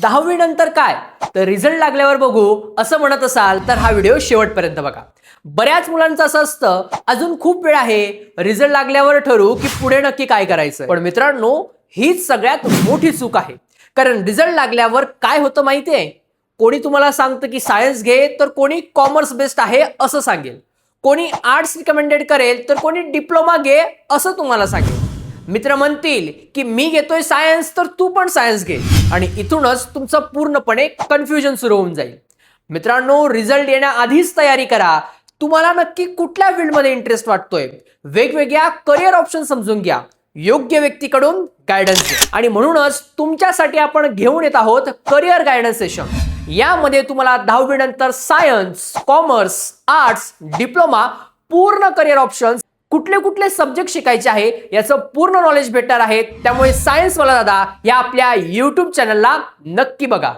10वी नंतर काय तर रिझल्ट लागल्यावर बघू असं म्हणत असाल तर हा व्हिडिओ शेवटपर्यंत बघा. बऱ्याच मुलांचं असं असतं अजून खूप वेळ आहे, रिझल्ट लागल्यावर ठरवू की पुढे नक्की काय करायचं. पण मित्रांनो, हीच सगळ्यात मोठी चूक आहे. कारण रिझल्ट लागल्यावर काय होतं माहितीये, कोणी तुम्हाला सांगतं की सायन्स घे तर कोणी कॉमर्स बेस्ड आहे असं सांगेल, कोणी आर्ट्स रिकमेंडेड करेल तर कोणी डिप्लोमा घे असं तुम्हाला सांगेल. मित्र म्हणतील की मी घेतोय सायन्स तर तू पण सायन्स घे आणि इथूनच तुमचं पूर्णपणे कन्फ्युजन सुरू होऊन जाईल. मित्रांनो, रिझल्ट येण्याआधीच तयारी करा. तुम्हाला नक्की कुठल्या फील्डमध्ये इंटरेस्ट वाटतोय, वेगवेगळ्या करिअर ऑप्शन समजून घ्या, योग्य व्यक्तीकडून गायडन्स घ्या. आणि म्हणूनच तुमच्यासाठी आपण घेऊन येत आहोत करिअर गायडन्स सेशन. यामध्ये तुम्हाला 10वी नंतर सायन्स, कॉमर्स, आर्ट्स, डिप्लोमा पूर्ण करिअर ऑप्शन्स, कुठले कुठले सब्जेक्ट शिकायचे आहे याचं पूर्ण नॉलेज भेटणार आहे. त्यामुळे सायन्स वाला दादा या आपल्या YouTube चॅनलला नक्की बघा.